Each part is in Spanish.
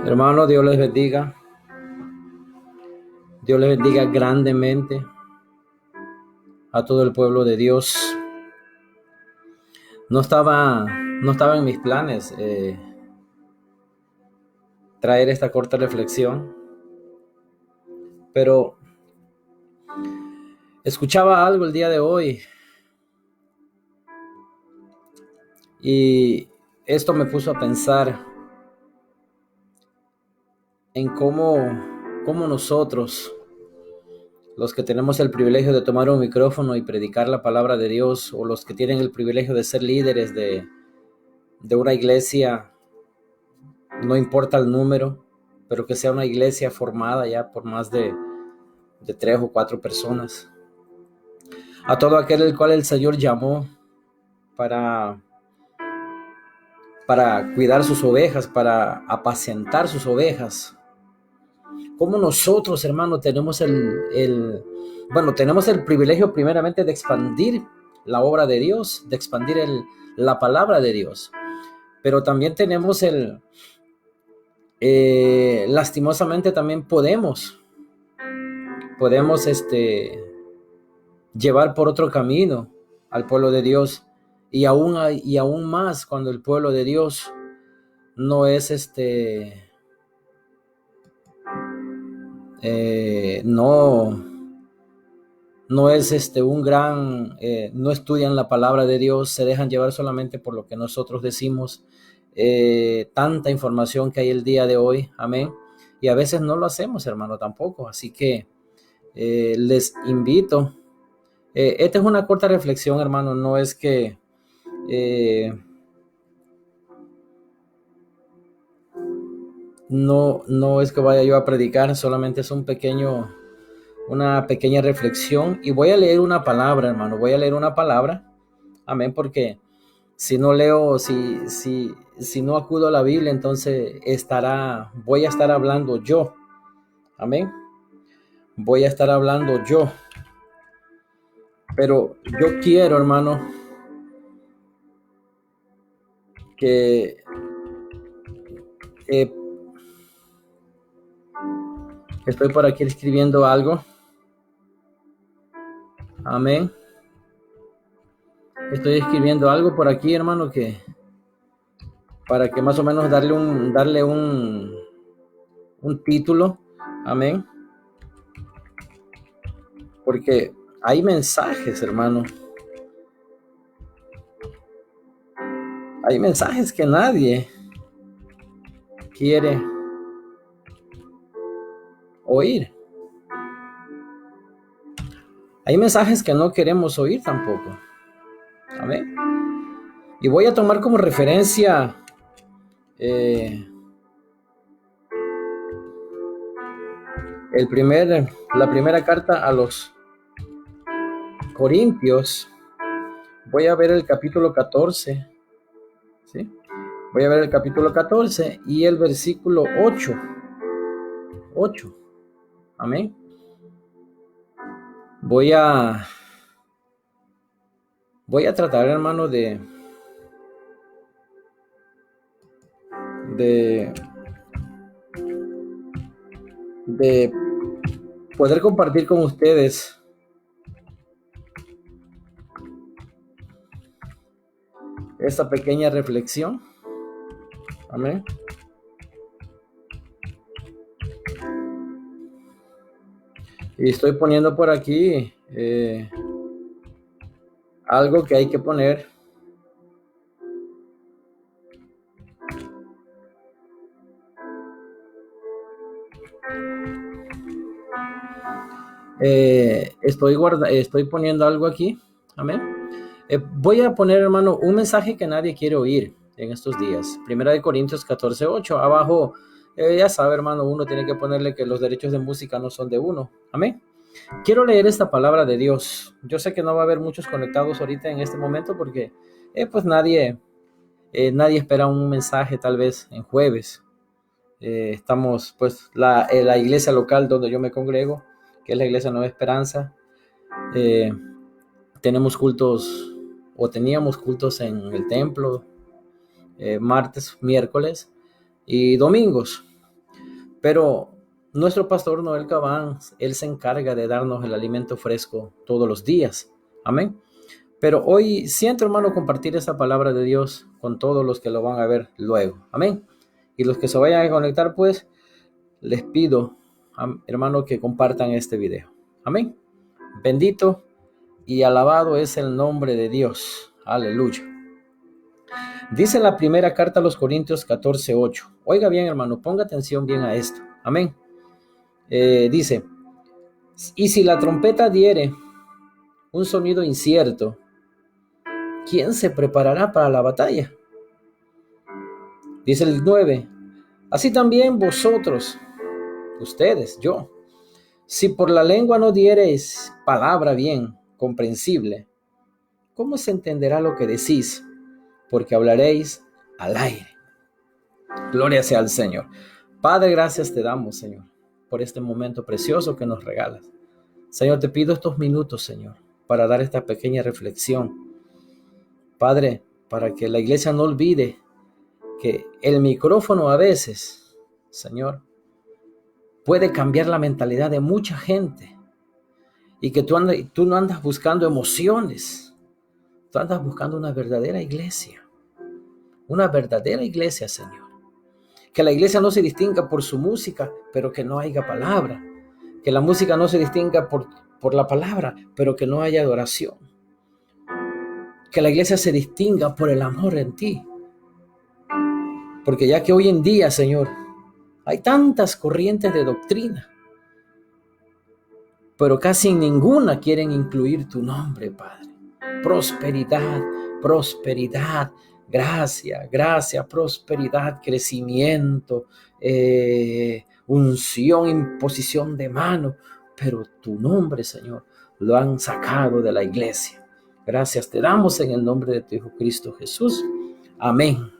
Hermano, Dios les bendiga. Dios les bendiga grandemente a todo el pueblo de Dios. No estaba en mis planes traer esta corta reflexión, pero escuchaba algo el día de hoy y esto me puso a pensar en cómo nosotros, los que tenemos el privilegio de tomar un micrófono y predicar la palabra de Dios, o los que tienen el privilegio de ser líderes de una iglesia, no importa el número, pero que sea una iglesia formada ya por más de 3 o 4 personas. A todo aquel el cual el Señor llamó para cuidar sus ovejas, para apacentar sus ovejas. Como nosotros, hermanos, tenemos tenemos el privilegio primeramente de expandir la obra de Dios, de expandir la palabra de Dios. Pero también tenemos lastimosamente también podemos llevar por otro camino al pueblo de Dios, y aún más cuando el pueblo de Dios no es no es un gran, no estudian la palabra de Dios, se dejan llevar solamente por lo que nosotros decimos. Tanta información que hay el día de hoy, amén, y a veces no lo hacemos, hermano, tampoco. Así que les invito, esta es una corta reflexión, hermano, no es que no es que vaya yo a predicar, solamente es una pequeña reflexión, y voy a leer una palabra, hermano, amén, porque si no leo, si no acudo a la Biblia, entonces voy a estar hablando yo, amén, voy a estar hablando yo, pero yo quiero, hermano, que estoy por aquí escribiendo algo, amén, estoy escribiendo algo por aquí, hermano, para que más o menos darle un título, amén, porque hay mensajes, hermano, hay mensajes que nadie quiere oír. Hay mensajes que no queremos oír tampoco. Amén. Y voy a tomar como referencia la primera carta a los Corintios. Voy a ver el capítulo 14. ¿Sí? Voy a ver el capítulo 14 y el versículo 8. Amén. Voy a tratar, hermano, de poder compartir con ustedes esta pequeña reflexión. Amén. Y estoy poniendo por aquí algo que hay que poner. Estoy poniendo algo aquí. Amén. Voy a poner, hermano, un mensaje que nadie quiere oír en estos días. Primera de Corintios 14:8. Abajo, ya sabe, hermano, uno tiene que ponerle que los derechos de música no son de uno. Amén. Quiero leer esta palabra de Dios. Yo sé que no va a haber muchos conectados ahorita en este momento porque pues nadie espera un mensaje tal vez en jueves. Estamos pues la iglesia local donde yo me congrego, que es la iglesia Nueva Esperanza. Tenemos cultos o teníamos cultos en el templo, martes, miércoles y domingos. Pero nuestro pastor Noel Cabán, él se encarga de darnos el alimento fresco todos los días. Amén. Pero hoy siento, hermano, compartir esa palabra de Dios con todos los que lo van a ver luego. Amén. Y los que se vayan a conectar, pues, les pido, hermano, que compartan este video. Amén. Bendito y alabado es el nombre de Dios. Aleluya. Dice la primera carta a los Corintios 14:8. Oiga bien, hermano, ponga atención bien a esto. Amén. Dice, y si la trompeta diere un sonido incierto, ¿quién se preparará para la batalla? Dice el 9, así también vosotros, ustedes, yo, si por la lengua no diereis palabra bien comprensible, ¿cómo se entenderá lo que decís? Porque hablaréis al aire. Gloria sea al Señor. Padre, gracias te damos, Señor, por este momento precioso que nos regalas. Señor, te pido estos minutos, Señor, para dar esta pequeña reflexión. Padre, para que la iglesia no olvide que el micrófono a veces, Señor, puede cambiar la mentalidad de mucha gente y que tú no andas buscando emociones, tú andas buscando una verdadera iglesia, Señor. Que la iglesia no se distinga por su música, pero que no haya palabra. Que la música no se distinga por la palabra, pero que no haya adoración. Que la iglesia se distinga por el amor en ti. Porque ya que hoy en día, Señor, hay tantas corrientes de doctrina, pero casi ninguna quieren incluir tu nombre, Padre. Prosperidad, prosperidad, gracia, gracia, prosperidad, crecimiento, unción, imposición de mano. Pero tu nombre, Señor, lo han sacado de la iglesia. Gracias te damos en el nombre de tu Hijo Cristo Jesús. Amén.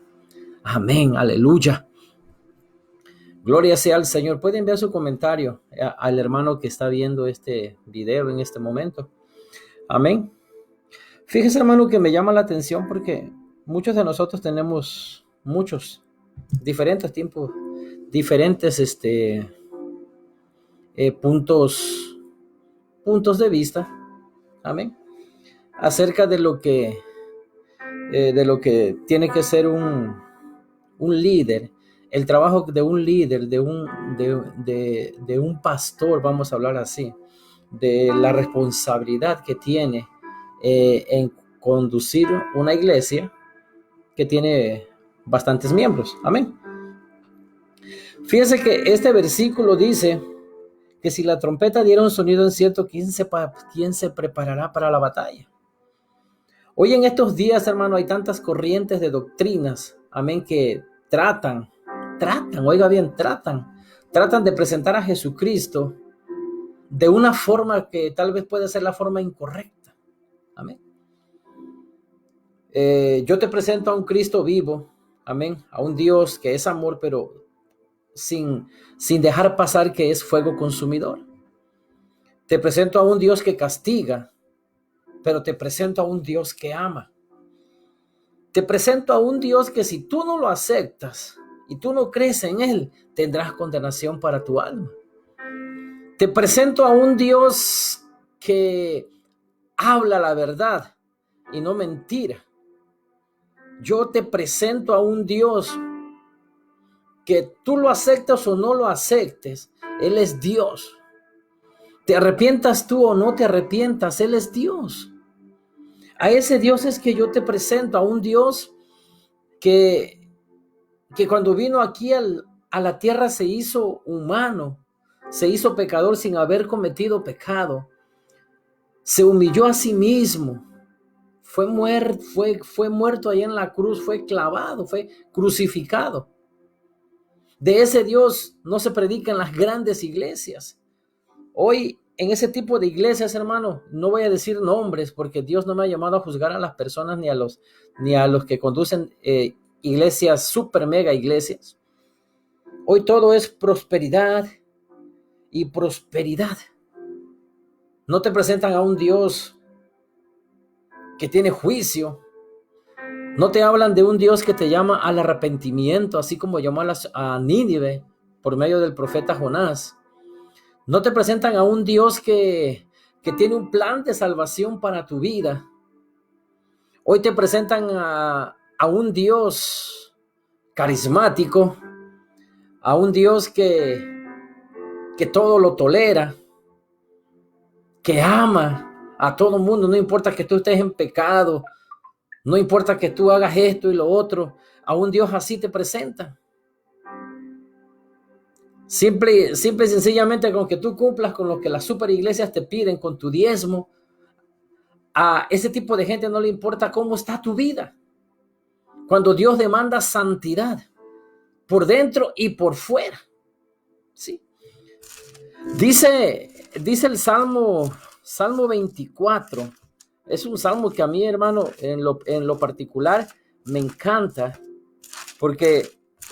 Amén. Aleluya. Gloria sea al Señor. Puede enviar su comentario al hermano que está viendo este video en este momento. Amén. Fíjese, hermano, que me llama la atención porque muchos de nosotros tenemos diferentes tiempos, diferentes puntos de vista. Amén. Acerca de lo que tiene que ser un líder. El trabajo de un líder, de un pastor, vamos a hablar así, de la responsabilidad que tiene en conducir una iglesia que tiene bastantes miembros. Amén. Fíjese que este versículo dice que si la trompeta diera un sonido incierto, ¿quién se preparará para la batalla? Hoy en estos días, hermano, hay tantas corrientes de doctrinas, amén, que tratan de presentar a Jesucristo de una forma que tal vez puede ser la forma incorrecta. Amén. Yo te presento a un Cristo vivo, amén, a un Dios que es amor, pero sin dejar pasar que es fuego consumidor. Te presento a un Dios que castiga, pero te presento a un Dios que ama. Te presento a un Dios que si tú no lo aceptas y tú no crees en Él, tendrás condenación para tu alma. Te presento a un Dios que habla la verdad y no mentira. Yo te presento a un Dios que tú lo aceptas o no lo aceptes, Él es Dios. Te arrepientas tú o no te arrepientas, Él es Dios. A ese Dios es que yo te presento, a un Dios que cuando vino aquí a la tierra se hizo humano, se hizo pecador sin haber cometido pecado, se humilló a sí mismo, fue muerto ahí en la cruz, fue clavado, fue crucificado. De ese Dios no se predica en las grandes iglesias. Hoy en ese tipo de iglesias, hermano, no voy a decir nombres porque Dios no me ha llamado a juzgar a las personas ni a los que conducen iglesias, super mega iglesias. Hoy todo es prosperidad y prosperidad. No te presentan a un Dios que tiene juicio. No te hablan de un Dios que te llama al arrepentimiento, así como llamó a Nínive por medio del profeta Jonás. No te presentan a un Dios que tiene un plan de salvación para tu vida. Hoy te presentan a un Dios carismático, a un Dios que todo lo tolera, que ama a todo mundo, no importa que tú estés en pecado, no importa que tú hagas esto y lo otro, a un Dios así te presenta. Simple y sencillamente con que tú cumplas con lo que las super iglesias te piden, con tu diezmo, a ese tipo de gente no le importa cómo está tu vida. Cuando Dios demanda santidad por dentro y por fuera. ¿Sí? Dice el Salmo 24. Es un salmo que a mí, hermano, en lo particular me encanta, porque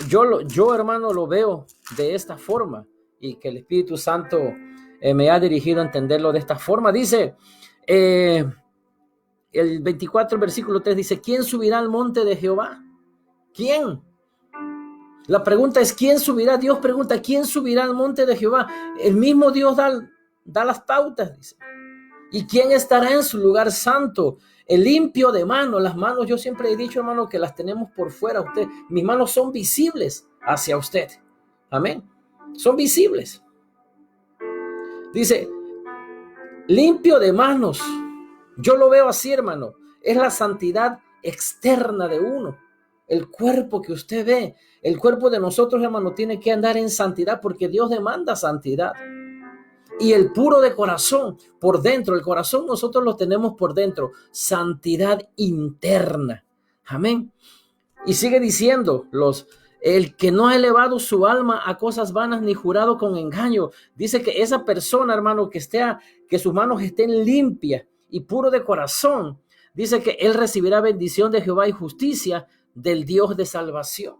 yo, hermano, lo veo de esta forma, y que el Espíritu Santo me ha dirigido a entenderlo de esta forma. Dice, el 24, versículo 3, dice, ¿quién subirá al monte de Jehová? ¿Quién? La pregunta es, ¿quién subirá? Dios pregunta, ¿quién subirá al monte de Jehová? El mismo Dios da las pautas, dice. ¿Y quién estará en su lugar santo? El limpio de manos. Las manos, yo siempre he dicho, hermano, que las tenemos por fuera. Mis manos son visibles hacia usted. Amén. Son visibles. Dice, limpio de manos. Yo lo veo así, hermano. Es la santidad externa de uno. El cuerpo que usted ve, el cuerpo de nosotros, hermano, tiene que andar en santidad porque Dios demanda santidad. Y el puro de corazón, por dentro, el corazón nosotros lo tenemos por dentro, santidad interna. Amén. Y sigue diciendo, el que no ha elevado su alma a cosas vanas ni jurado con engaño. Dice que esa persona, hermano, que sus manos estén limpias y puro de corazón, dice que él recibirá bendición de Jehová y justicia del Dios de salvación.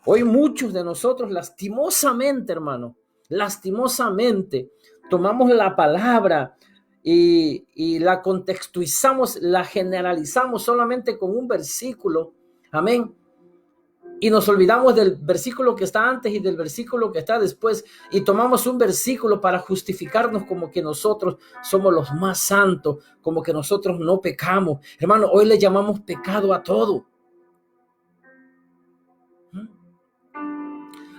Hoy muchos de nosotros, lastimosamente, hermano, tomamos la palabra y la contextualizamos, la generalizamos solamente con un versículo. Amén. Y nos olvidamos del versículo que está antes y del versículo que está después. Y tomamos un versículo para justificarnos como que nosotros somos los más santos, como que nosotros no pecamos. Hermano, hoy le llamamos pecado a todo.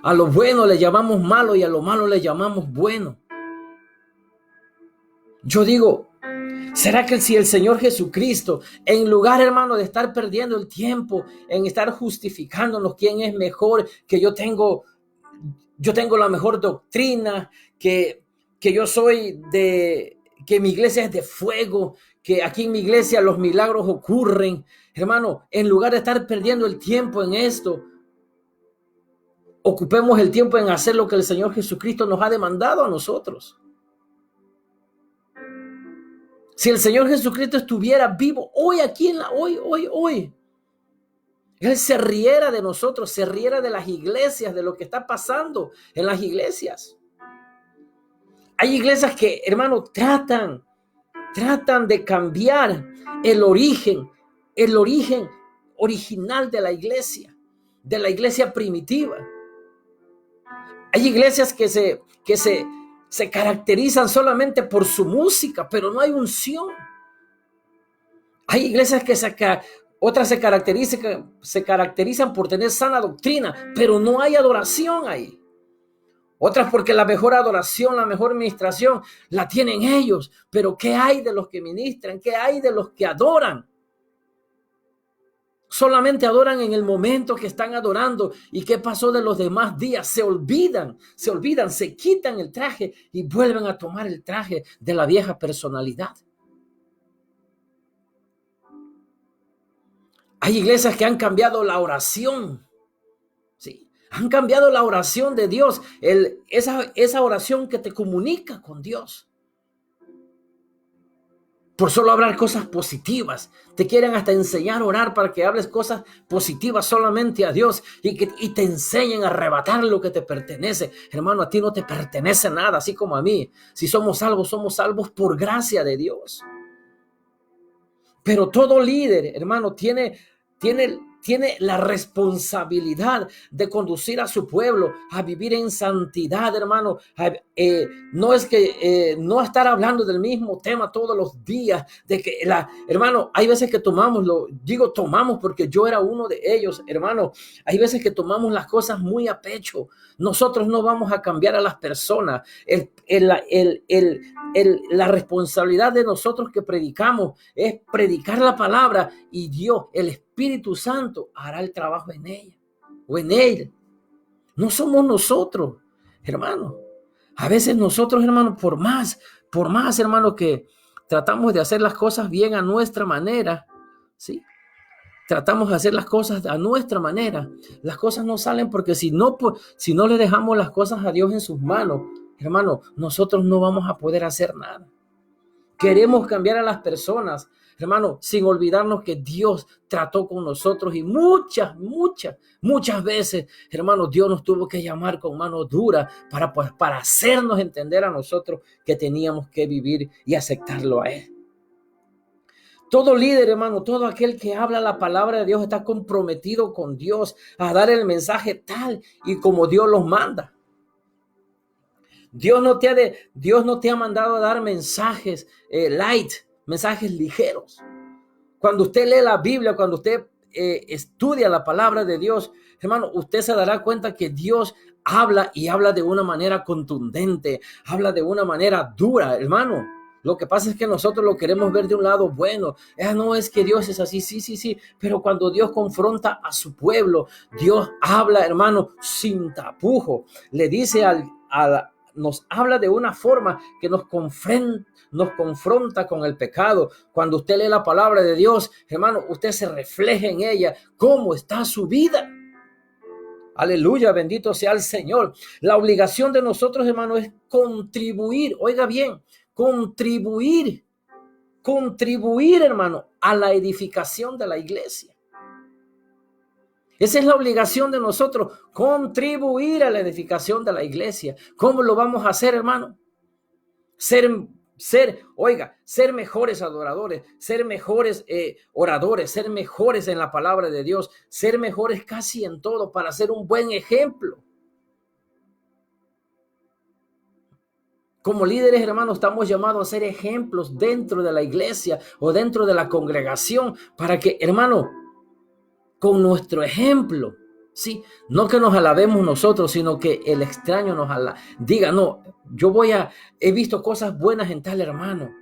A lo bueno le llamamos malo y a lo malo le llamamos bueno. Yo digo, ¿será que si el Señor Jesucristo, en lugar, hermano, de estar perdiendo el tiempo, en estar justificándonos quién es mejor, que yo tengo la mejor doctrina, que yo soy que mi iglesia es de fuego, que aquí en mi iglesia los milagros ocurren, hermano, en lugar de estar perdiendo el tiempo en esto, ocupemos el tiempo en hacer lo que el Señor Jesucristo nos ha demandado a nosotros. Si el Señor Jesucristo estuviera vivo hoy, aquí hoy, Él se riera de nosotros, se riera de las iglesias, de lo que está pasando en las iglesias. Hay iglesias que, hermano, tratan de cambiar el origen original de la iglesia primitiva. Hay iglesias que se caracterizan solamente por su música, pero no hay unción. Hay iglesias otras se caracterizan por tener sana doctrina, pero no hay adoración ahí. Otras porque la mejor adoración, la mejor ministración la tienen ellos, pero ¿qué hay de los que ministran? ¿Qué hay de los que adoran? Solamente adoran en el momento que están adorando. ¿Y qué pasó de los demás días? Se olvidan, se quitan el traje y vuelven a tomar el traje de la vieja personalidad. Hay iglesias que han cambiado la oración. Sí, han cambiado la oración de Dios. Esa oración que te comunica con Dios. Por solo hablar cosas positivas. Te quieren hasta enseñar a orar para que hables cosas positivas solamente a Dios y te enseñen a arrebatar lo que te pertenece. Hermano, a ti no te pertenece nada, así como a mí. Si somos salvos por gracia de Dios. Pero todo líder, hermano, tiene la responsabilidad de conducir a su pueblo a vivir en santidad, hermano. No es que no estar hablando del mismo tema todos los días, de que hermano, hay veces que tomamos porque yo era uno de ellos, hermano. Hay veces que tomamos las cosas muy a pecho. Nosotros no vamos a cambiar a las personas. La responsabilidad de nosotros que predicamos es predicar la palabra, y Dios, el Espíritu Santo, hará el trabajo en ella o en él. No somos nosotros, hermano. A veces nosotros, hermano, por más, hermano, que tratamos de hacer las cosas bien a nuestra manera, ¿sí? Tratamos de hacer las cosas a nuestra manera. Las cosas no salen porque si no le dejamos las cosas a Dios en sus manos, hermano, nosotros no vamos a poder hacer nada. Queremos cambiar a las personas, hermano, sin olvidarnos que Dios trató con nosotros, y muchas veces, hermano, Dios nos tuvo que llamar con mano dura para hacernos entender a nosotros que teníamos que vivir y aceptarlo a Él. Todo líder, hermano, todo aquel que habla la palabra de Dios está comprometido con Dios a dar el mensaje tal y como Dios los manda. Dios no te ha mandado a dar mensajes light, mensajes ligeros. Cuando usted lee la Biblia, cuando usted estudia la palabra de Dios, hermano, usted se dará cuenta que Dios habla, y habla de una manera contundente, habla de una manera dura, hermano. Lo que pasa es que nosotros lo queremos ver de un lado bueno. No es que Dios es así, sí. Pero cuando Dios confronta a su pueblo, Dios habla, hermano, sin tapujo. Le dice nos habla de una forma que nos confronta con el pecado. Cuando usted lee la palabra de Dios, hermano, usted se refleja en ella. ¿Cómo está su vida? Aleluya, bendito sea el Señor. La obligación de nosotros, hermano, es contribuir. Oiga bien, contribuir, hermano, a la edificación de la iglesia. Esa es la obligación de nosotros, contribuir a la edificación de la iglesia. ¿Cómo lo vamos a hacer, hermano? Ser mejores adoradores, ser mejores oradores, ser mejores en la palabra de Dios, ser mejores casi en todo, para ser un buen ejemplo. Como líderes, hermanos, estamos llamados a ser ejemplos dentro de la iglesia o dentro de la congregación, para que, hermano, con nuestro ejemplo, sí, no que nos alabemos nosotros, sino que el extraño nos diga, no, he visto cosas buenas en tal hermano,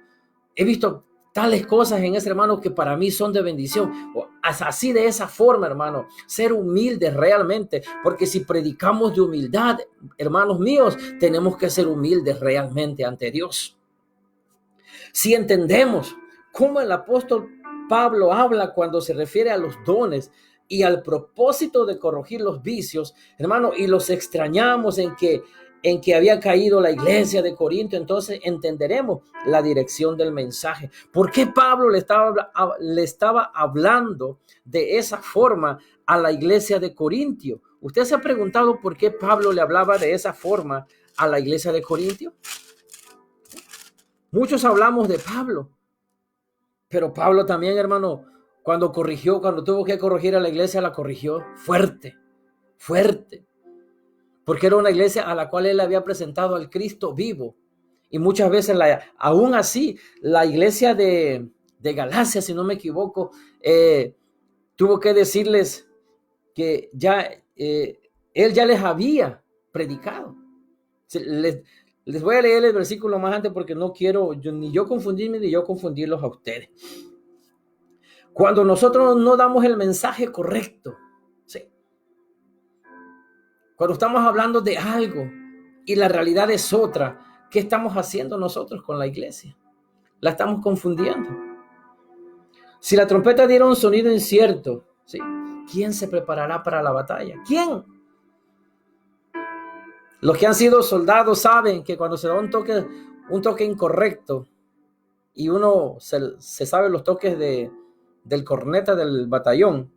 he visto tales cosas en ese hermano que para mí son de bendición. Así, de esa forma, hermano, ser humildes realmente, porque si predicamos de humildad, hermanos míos, tenemos que ser humildes realmente ante Dios. Si entendemos cómo el apóstol Pablo habla cuando se refiere a los dones y al propósito de corregir los vicios, hermano, y los extrañamos en que había caído la iglesia de Corinto, entonces entenderemos la dirección del mensaje. ¿Por qué Pablo le estaba hablando de esa forma a la iglesia de Corintio? ¿Usted se ha preguntado por qué Pablo le hablaba de esa forma a la iglesia de Corintio? Muchos hablamos de Pablo, pero Pablo también, hermano, cuando tuvo que corregir a la iglesia, la corrigió fuerte, porque era una iglesia a la cual él había presentado al Cristo vivo. Y muchas veces, aún así, la iglesia de Galacia, si no me equivoco, tuvo que decirles que él ya les había predicado. Les voy a leer el versículo más antes, porque no quiero ni yo confundirme ni yo confundirlos a ustedes. Cuando nosotros no damos el mensaje correcto, ¿sí? Cuando estamos hablando de algo y la realidad es otra, ¿qué estamos haciendo nosotros con la iglesia? La estamos confundiendo. Si la trompeta diera un sonido incierto, ¿sí?, ¿quién se preparará para la batalla? ¿Quién? Los que han sido soldados saben que cuando se da un toque incorrecto, y uno se sabe los toques del corneta del batallón,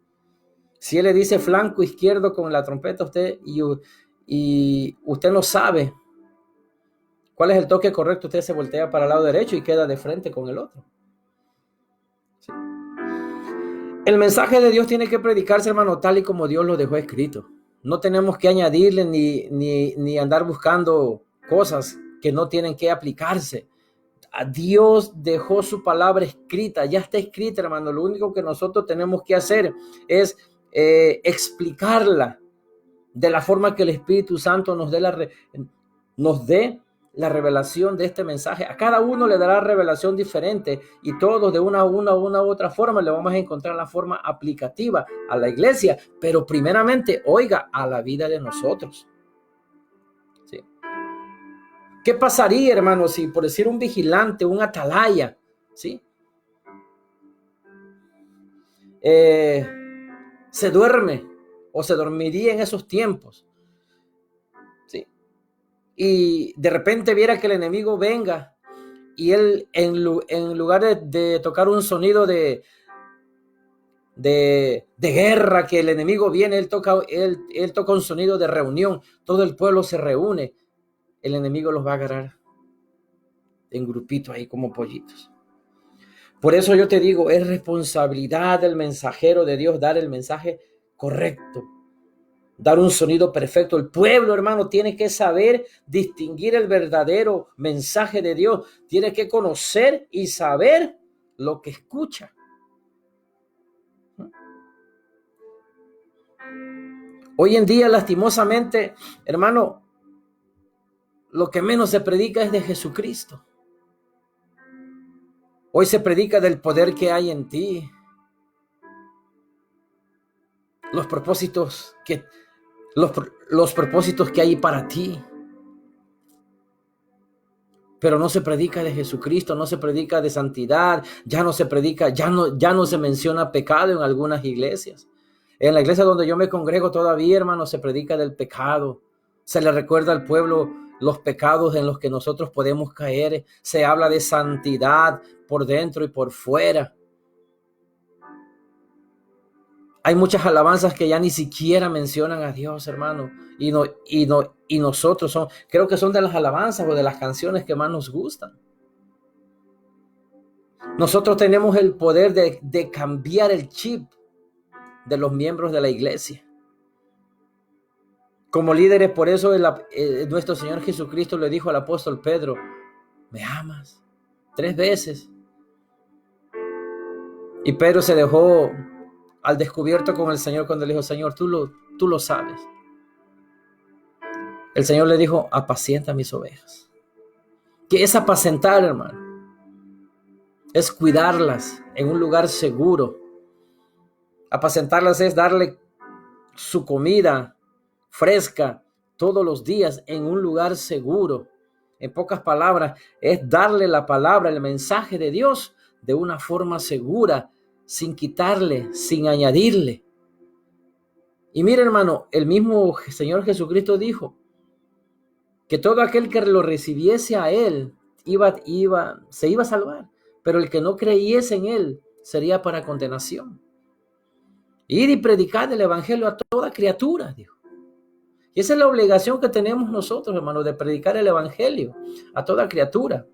si él le dice flanco izquierdo con la trompeta a usted y usted no sabe cuál es el toque correcto, usted se voltea para el lado derecho y queda de frente con el otro. ¿Sí? El mensaje de Dios tiene que predicarse, hermano, tal y como Dios lo dejó escrito. No tenemos que añadirle ni andar buscando cosas que no tienen que aplicarse. A Dios dejó su palabra escrita, ya está escrita, hermano. Lo único que nosotros tenemos que hacer es explicarla de la forma que el Espíritu Santo nos dé la revelación de este mensaje. A cada uno le dará revelación diferente y todos de una u otra forma le vamos a encontrar la forma aplicativa a la iglesia, pero primeramente, oiga, a la vida de nosotros. ¿Sí? ¿Qué pasaría, hermano, si por decir un vigilante, un atalaya, ¿sí? Se duerme o se dormiría en esos tiempos, ¿sí? Y de repente viera que el enemigo venga y él en lugar de tocar un sonido de guerra, que el enemigo viene, él toca un sonido de reunión, todo el pueblo se reúne, el enemigo los va a agarrar en grupitos ahí como pollitos. Por eso yo te digo, es responsabilidad del mensajero de Dios dar el mensaje correcto, dar un sonido perfecto. El pueblo, hermano, tiene que saber distinguir el verdadero mensaje de Dios. Tiene que conocer y saber lo que escucha. Hoy en día, lastimosamente, hermano, lo que menos se predica es de Jesucristo. Hoy se predica del poder que hay en ti, los propósitos que hay para ti. Pero no se predica de Jesucristo, no se predica de santidad, ya no se predica, ya no se menciona pecado en algunas iglesias. En la iglesia donde yo me congrego todavía, hermano, se predica del pecado. Se le recuerda al pueblo los pecados en los que nosotros podemos caer. Se habla de santidad por dentro y por fuera. Hay muchas alabanzas que ya ni siquiera mencionan a Dios, hermano. Y nosotros creo que son de las alabanzas o de las canciones que más nos gustan. Nosotros tenemos el poder de cambiar el chip de los miembros de la iglesia. Como líderes, por eso nuestro Señor Jesucristo le dijo al apóstol Pedro, ¿me amas? 3 veces. Y Pedro se dejó al descubierto con el Señor cuando le dijo, Señor, tú lo sabes. El Señor le dijo, apacienta mis ovejas. ¿Qué es apacentar, hermano? Es cuidarlas en un lugar seguro. Apacentarlas es darle su comida fresca todos los días en un lugar seguro. En pocas palabras, es darle la palabra, el mensaje de Dios de una forma segura, sin quitarle, sin añadirle. Y mire, hermano, el mismo Señor Jesucristo dijo que todo aquel que lo recibiese a él se iba a salvar, pero el que no creyese en él sería para condenación. Ir y predicar el evangelio a toda criatura, dijo. Y esa es la obligación que tenemos nosotros, hermano, de predicar el evangelio a toda criatura.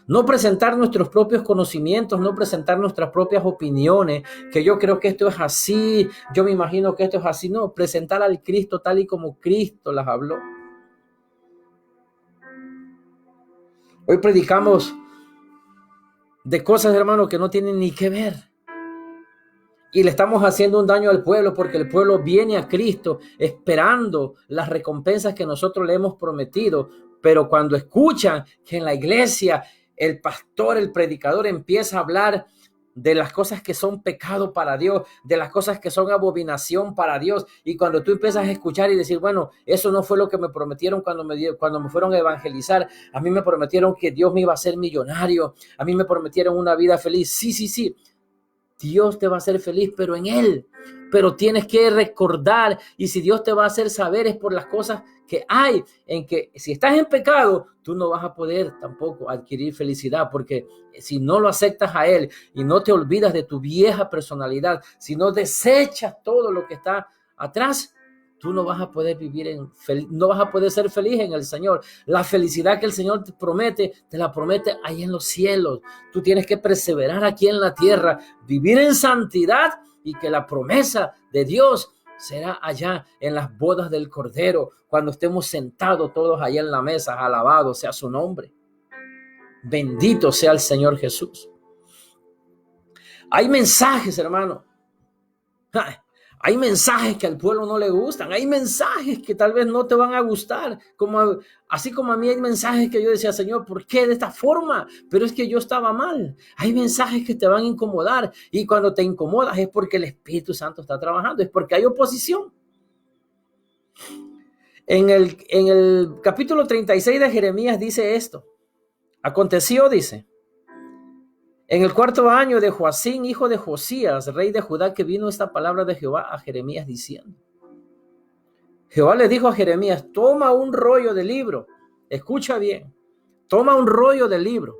No presentar nuestros propios conocimientos, no presentar nuestras propias opiniones, que yo creo que esto es así, yo me imagino que esto es así. No, presentar al Cristo tal y como Cristo las habló. Hoy predicamos de cosas, hermano, que no tienen ni que ver. Y le estamos haciendo un daño al pueblo porque el pueblo viene a Cristo esperando las recompensas que nosotros le hemos prometido. Pero cuando escuchan que en la iglesia el pastor, el predicador empieza a hablar de las cosas que son pecado para Dios, de las cosas que son abominación para Dios, y cuando tú empiezas a escuchar y decir, bueno, eso no fue lo que me prometieron cuando me fueron a evangelizar, a mí me prometieron que Dios me iba a hacer millonario, a mí me prometieron una vida feliz, sí, Dios te va a hacer feliz, pero en Él. Pero tienes que recordar, y si Dios te va a hacer saber es por las cosas que hay, en que si estás en pecado, tú no vas a poder tampoco adquirir felicidad, porque si no lo aceptas a Él y no te olvidas de tu vieja personalidad, si no desechas todo lo que está atrás, tú no vas a poder no vas a poder ser feliz en el Señor. La felicidad que el Señor te la promete ahí en los cielos. Tú tienes que perseverar aquí en la tierra, vivir en santidad, y que la promesa de Dios será allá en las bodas del Cordero, cuando estemos sentados todos allá en la mesa. Alabado sea su nombre. Bendito sea el Señor Jesús. Hay mensajes, hermano. Hay mensajes que al pueblo no le gustan. Hay mensajes que tal vez no te van a gustar. Así como a mí hay mensajes que yo decía, Señor, ¿por qué de esta forma? Pero es que yo estaba mal. Hay mensajes que te van a incomodar. Y cuando te incomodas es porque el Espíritu Santo está trabajando. Es porque hay oposición. En el capítulo 36 de Jeremías dice esto. Aconteció, dice, en el 4º año de Joacín, hijo de Josías, rey de Judá, que vino esta palabra de Jehová a Jeremías diciendo. Jehová le dijo a Jeremías, toma un rollo de libro, escucha bien, toma un rollo de libro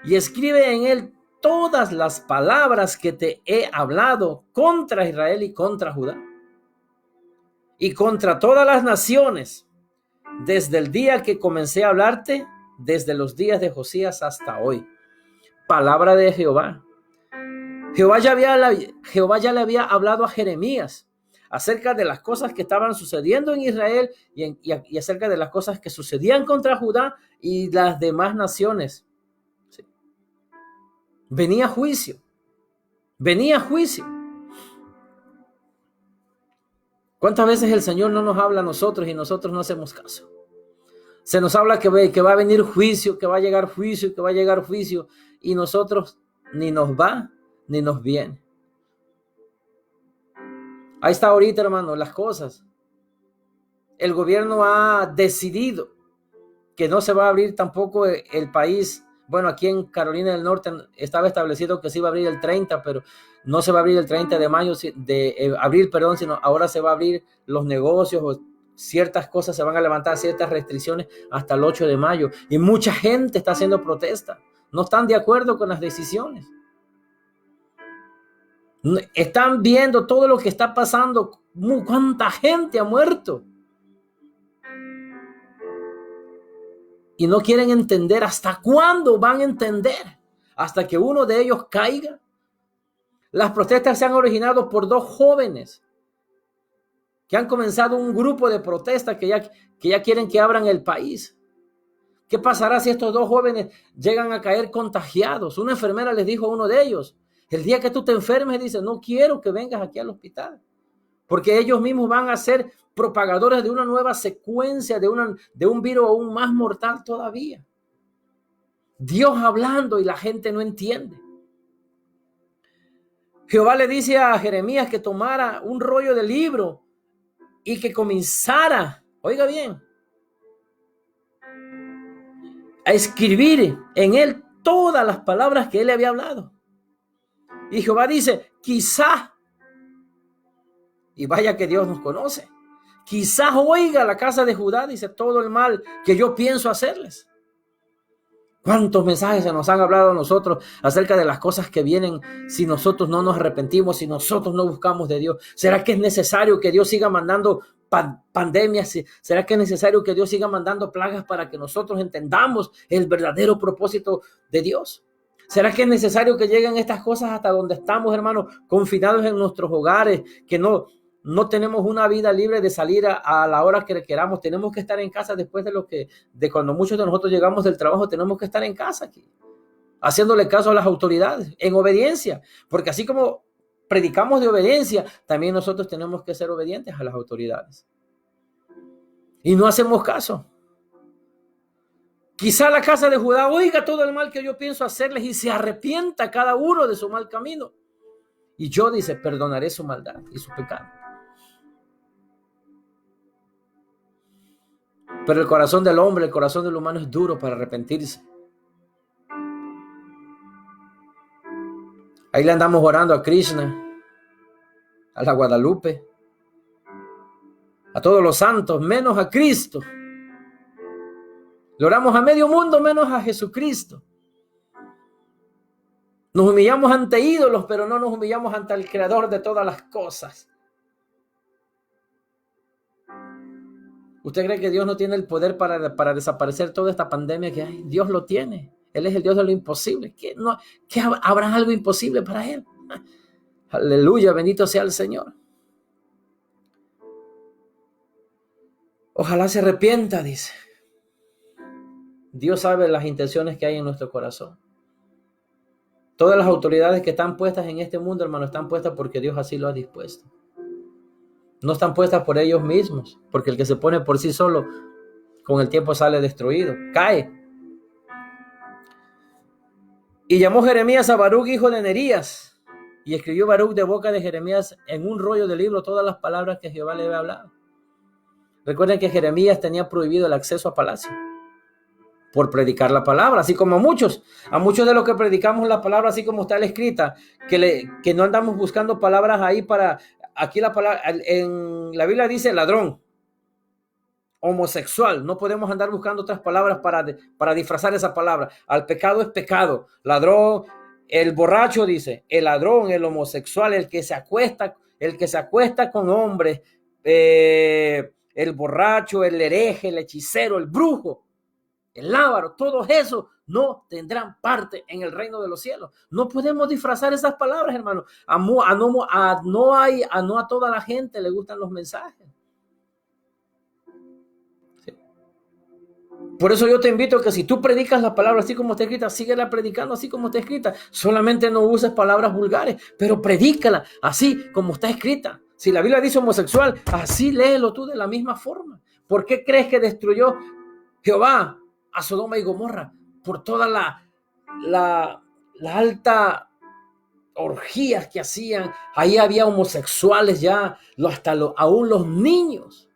y escribe en él todas las palabras que te he hablado contra Israel y contra Judá y contra todas las naciones, desde el día que comencé a hablarte, desde los días de Josías hasta hoy. Palabra de Jehová. Jehová ya le había hablado a Jeremías acerca de las cosas que estaban sucediendo en Israel y acerca de las cosas que sucedían contra Judá y las demás naciones. Sí. Venía juicio. Venía juicio. ¿Cuántas veces el Señor no nos habla a nosotros y nosotros no hacemos caso? Se nos habla que va a venir juicio, que va a llegar juicio, que va a llegar juicio, y nosotros ni nos va ni nos viene. Ahí está ahorita, hermano, las cosas. El gobierno ha decidido que no se va a abrir tampoco el país. Bueno, aquí en Carolina del Norte estaba establecido que se iba a abrir el 30, pero no se va a abrir el 30 de mayo, de abril, perdón, sino ahora se va a abrir los negocios o ciertas cosas, se van a levantar ciertas restricciones hasta el 8 de mayo. Y mucha gente está haciendo protesta. No están de acuerdo con las decisiones. Están viendo todo lo que está pasando. ¿Cuánta gente ha muerto? Y no quieren entender. ¿Hasta cuándo van a entender? Hasta que uno de ellos caiga. Las protestas se han originado por 2 jóvenes que han comenzado un grupo de protesta que ya quieren que abran el país. ¿Qué pasará si estos 2 jóvenes llegan a caer contagiados? Una enfermera les dijo a uno de ellos, el día que tú te enfermes, dice, no quiero que vengas aquí al hospital, porque ellos mismos van a ser propagadores de una nueva secuencia, de un virus aún más mortal todavía. Dios hablando y la gente no entiende. Jehová le dice a Jeremías que tomara un rollo de libro y que comenzara, oiga bien, a escribir en él todas las palabras que él le había hablado. Y Jehová dice, quizá, y vaya que Dios nos conoce, quizás oiga la casa de Judá, dice, todo el mal que yo pienso hacerles. ¿Cuántos mensajes se nos han hablado a nosotros acerca de las cosas que vienen si nosotros no nos arrepentimos, si nosotros no buscamos de Dios? ¿Será que es necesario que Dios siga mandando pandemias? ¿Será que es necesario que Dios siga mandando plagas para que nosotros entendamos el verdadero propósito de Dios? ¿Será que es necesario que lleguen estas cosas hasta donde estamos, hermanos, confinados en nuestros hogares, que no tenemos una vida libre de salir a la hora que queramos? Tenemos que estar en casa después de cuando muchos de nosotros llegamos del trabajo, tenemos que estar en casa aquí, haciéndole caso a las autoridades, en obediencia, porque así como predicamos de obediencia, también nosotros tenemos que ser obedientes a las autoridades. Y no hacemos caso. Quizá la casa de Judá oiga todo el mal que yo pienso hacerles y se arrepienta cada uno de su mal camino. Y yo, dice, perdonaré su maldad y su pecado. Pero el corazón del hombre, el corazón del humano es duro para arrepentirse. Ahí le andamos orando a Krishna, a la Guadalupe, a todos los santos, menos a Cristo. Le oramos a medio mundo, menos a Jesucristo. Nos humillamos ante ídolos, pero no nos humillamos ante el creador de todas las cosas. ¿Usted cree que Dios no tiene el poder para desaparecer toda esta pandemia que hay? Dios lo tiene. Él es el Dios de lo imposible. ¿Habrá algo imposible para Él? Aleluya, bendito sea el Señor. Ojalá se arrepienta, dice. Dios sabe las intenciones que hay en nuestro corazón. Todas las autoridades que están puestas en este mundo, hermano, están puestas porque Dios así lo ha dispuesto. No están puestas por ellos mismos, porque el que se pone por sí solo, con el tiempo sale destruido, cae. Y llamó Jeremías a Baruch, hijo de Nerías, y escribió Baruch de boca de Jeremías en un rollo de libro todas las palabras que Jehová le había hablado. Recuerden que Jeremías tenía prohibido el acceso a palacio por predicar la palabra, así como a muchos de los que predicamos la palabra, así como está la escrita, que no andamos buscando palabras ahí para, aquí la palabra, en la Biblia dice ladrón, homosexual, no podemos andar buscando otras palabras para disfrazar esa palabra. Al pecado es pecado, ladrón, el borracho dice, el ladrón, el homosexual, el que se acuesta con hombres, el borracho, el hereje, el hechicero, el brujo, el avaro, todos esos no tendrán parte en el reino de los cielos. No podemos disfrazar esas palabras, hermano. No a toda la gente le gustan los mensajes. Sí. Por eso yo te invito a que si tú predicas la palabra así como está escrita, síguela predicando así como está escrita. Solamente no uses palabras vulgares, pero predícala así como está escrita. Si la Biblia dice homosexual, así léelo tú de la misma forma. ¿Por qué crees que destruyó Jehová a Sodoma y Gomorra? Por toda la alta orgías que hacían. Ahí había homosexuales ya, aún los niños.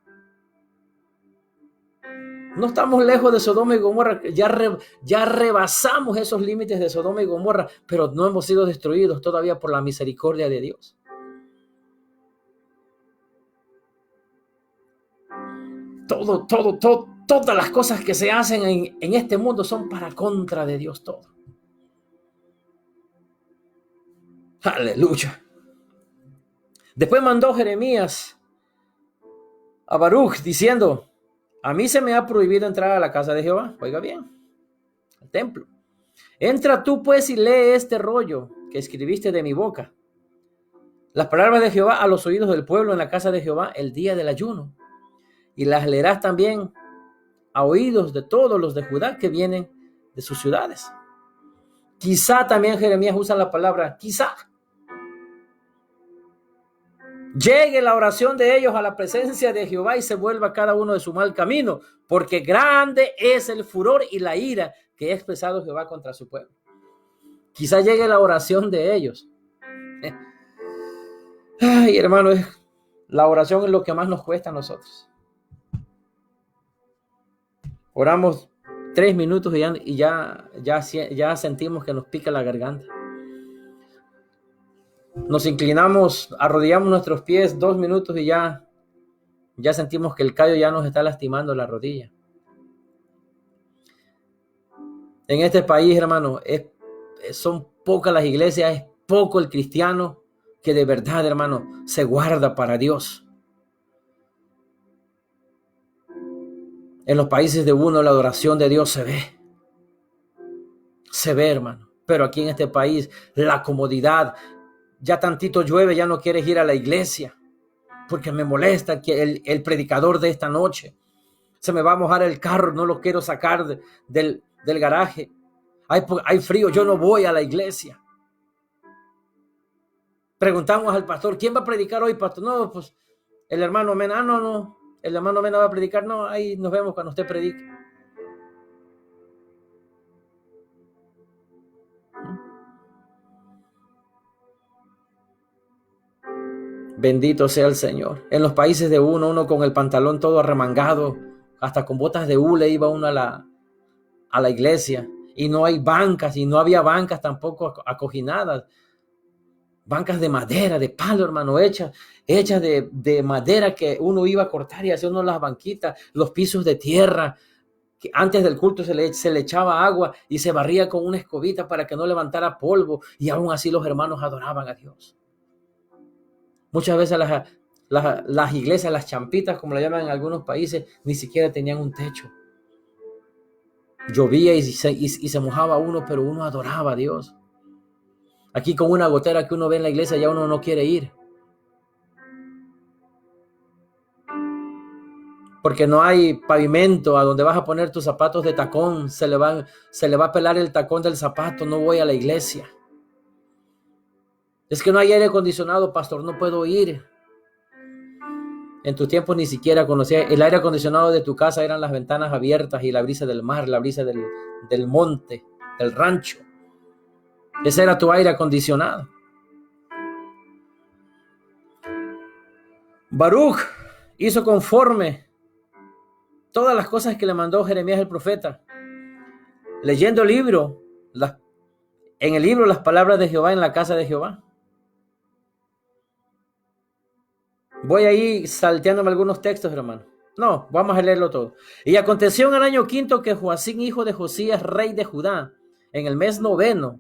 No estamos lejos de Sodoma y Gomorra, ya rebasamos esos límites de Sodoma y Gomorra, pero no hemos sido destruidos todavía por la misericordia de Dios. Todas las cosas que se hacen en este mundo son para contra de Dios todo. Aleluya. Después mandó Jeremías a Baruch diciendo: a mí se me ha prohibido entrar a la casa de Jehová. Oiga bien, al templo. Entra tú pues y lee este rollo que escribiste de mi boca. Las palabras de Jehová a los oídos del pueblo en la casa de Jehová el día del ayuno. Y las leerás también a oídos de todos los de Judá que vienen de sus ciudades. Quizá también Jeremías usa la palabra quizá. Llegue la oración de ellos a la presencia de Jehová y se vuelva cada uno de su mal camino, porque grande es el furor y la ira que ha expresado Jehová contra su pueblo. Quizá llegue la oración de ellos. Ay, hermano, la oración es lo que más nos cuesta a nosotros. Oramos 3 minutos y ya sentimos que nos pica la garganta. Nos inclinamos, arrodillamos nuestros pies 2 minutos y ya sentimos que el callo ya nos está lastimando la rodilla. En este país, hermano, son pocas las iglesias, es poco el cristiano que de verdad, hermano, se guarda para Dios. En los países de uno la adoración de Dios se ve, hermano. Pero aquí en este país, la comodidad, ya tantito llueve, ya no quieres ir a la iglesia, porque me molesta que el predicador de esta noche se me va a mojar el carro, no lo quiero sacar del garaje. Hay frío, yo no voy a la iglesia. Preguntamos al pastor, ¿quién va a predicar hoy, pastor? No, pues el hermano Mena. No. El hermano Mena va a predicar. No, ahí nos vemos cuando usted predique. Bendito sea el Señor. En los países de uno con el pantalón todo arremangado, hasta con botas de hule iba uno a la iglesia. Y no hay bancas, y no había bancas tampoco acoginadas. Bancas de madera, de palo, hermano, hechas de madera que uno iba a cortar y hacer uno las banquitas, los pisos de tierra, que antes del culto se le echaba agua y se barría con una escobita para que no levantara polvo, y aún así los hermanos adoraban a Dios. Muchas veces las iglesias, las champitas, como la llaman en algunos países, ni siquiera tenían un techo. Llovía y se mojaba uno, pero uno adoraba a Dios. Aquí con una gotera que uno ve en la iglesia ya uno no quiere ir. Porque no hay pavimento a donde vas a poner tus zapatos de tacón. Se le va a pelar el tacón del zapato. No voy a la iglesia. Es que no hay aire acondicionado, pastor, no puedo ir. En tu tiempo ni siquiera conocía. El aire acondicionado de tu casa eran las ventanas abiertas y la brisa del mar, la brisa del monte, del rancho. Ese era tu aire acondicionado. Baruch hizo conforme todas las cosas que le mandó Jeremías el profeta. Leyendo el libro, en el libro las palabras de Jehová en la casa de Jehová. Voy ahí salteándome algunos textos, hermano. No, vamos a leerlo todo. Y aconteció en el año 5 que Joacim, hijo de Josías, rey de Judá, en el mes 9,